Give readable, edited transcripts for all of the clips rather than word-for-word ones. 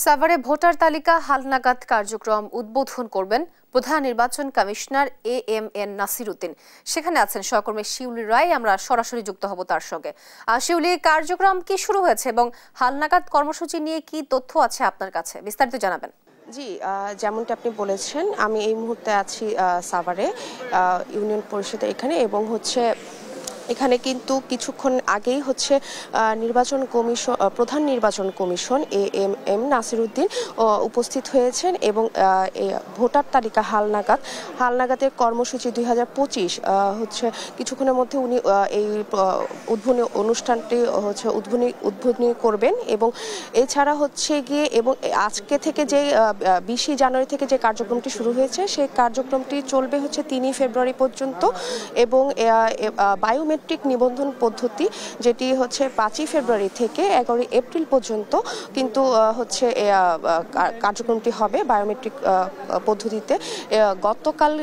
সাভারে ভোটার তালিকা হালনাগাদ কার্যক্রম উদ্বোধন করবেন প্রধান নির্বাচন কমিশনার AMN নাসির উদ্দিন। সেখানে আছেন সহকর্মী শিউলি রায়। আমরা সরাসরি যুক্ত হব তার সঙ্গে। শিউলি, কার্যক্রম কি শুরু হয়েছে এবং হালনাগাদ কর্মসূচি নিয়ে কি তথ্য আছে আপনার কাছে, বিস্তারিত জানাবেন। জি, যেমনটা আপনি বলেছেন, আমি এই মুহূর্তে আছি সাভারে ইউনিয়ন পরিষদে এখানে, এবং এখানে কিন্তু কিছুক্ষণ আগেই নির্বাচন কমিশন প্রধান নির্বাচন কমিশন AMN নাসির উদ্দিন উপস্থিত হয়েছেন এবং ভোটার তালিকা হালনাগাদের কর্মসূচি 2025 কিছুক্ষণের মধ্যে উনি এই উদ্বোধনী অনুষ্ঠানটি উদ্বোধনী করবেন। এবং এছাড়া গিয়ে এবং আজকে থেকে যে 20 জানুয়ারি থেকে যে কার্যক্রমটি শুরু হয়েছে, সেই কার্যক্রমটি চলবে 3 ফেব্রুয়ারি পর্যন্ত। এবং বায়োমেট্রিক নিবন্ধন পদ্ধতি, যেটি 5 ফেব্রুয়ারি থেকে 11 এপ্রিল পর্যন্ত কিন্তু কার্যক্রমটি হবে বায়োমেট্রিক পদ্ধতিতে। গতকাল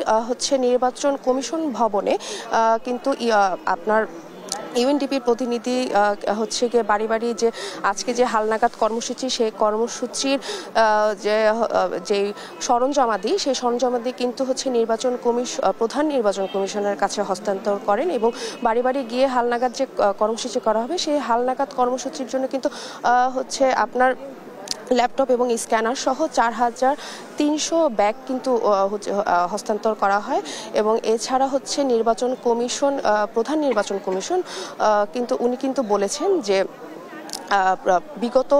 নির্বাচন কমিশন ভবনে কিন্তু আপনার ইউএনডিপির প্রতিনিধি গিয়ে বাড়ি বাড়ি যে আজকে যে হালনাগাদ কর্মসূচি, সেই কর্মসূচির যে সরঞ্জামাদি, সেই সরঞ্জামাদি কিন্তু প্রধান নির্বাচন কমিশনের কাছে হস্তান্তর করেন। এবং বাড়ি বাড়ি গিয়ে হালনাগাদ যে কর্মসূচি করা হবে, সেই হালনাগাদ কর্মসূচির জন্য কিন্তু আপনার ল্যাপটপ এবং স্ক্যানার সহ 4300 ব্যাগ কিন্তু হস্তান্তর করা হয়। এবং এছাড়া নির্বাচন কমিশন প্রধান নির্বাচন কমিশন উনি কিন্তু বলেছেন যে বিগত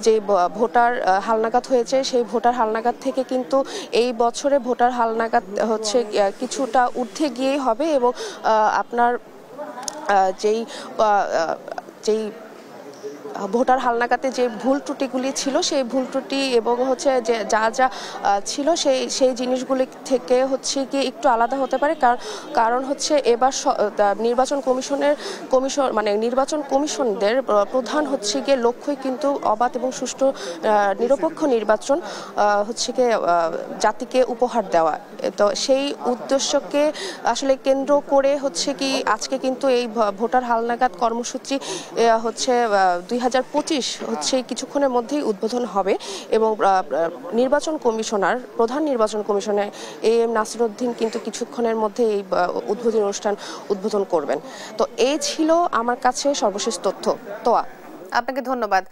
যে ভোটার হালনাগাদ হয়েছে, সেই ভোটার হালনাগাদ থেকে কিন্তু এই বছরে ভোটার হালনাগাদ কিছুটা ঊর্ধ্বে গিয়েই হবে। এবং আপনার যেই ভোটার হালনাগাদে যে ভুল ত্রুটিগুলি ছিল, সেই ভুল ত্রুটি এবং যে যা ছিল সেই জিনিসগুলি থেকে গিয়ে একটু আলাদা হতে পারে। কারণ এবার নির্বাচন কমিশনদের প্রধান গিয়ে লক্ষ্যই কিন্তু অবাধ এবং সুষ্ঠু নিরপেক্ষ নির্বাচন গিয়ে জাতিকে উপহার দেওয়া। তো সেই উদ্দেশ্যকে আসলে কেন্দ্র করে আজকে কিন্তু এই ভোটার হালনাগাদ কর্মসূচি 2025 কিছুক্ষণের মধ্যেই উদ্বোধন হবে। এবং প্রধান নির্বাচন কমিশনার AM নাসির উদ্দিন কিন্তু কিছুক্ষণের মধ্যে এই উদ্বোধনী অনুষ্ঠান উদ্বোধন করবেন। তো এই ছিল আমার কাছে সর্বশেষ তথ্য। তোয়া, আপনাকে ধন্যবাদ।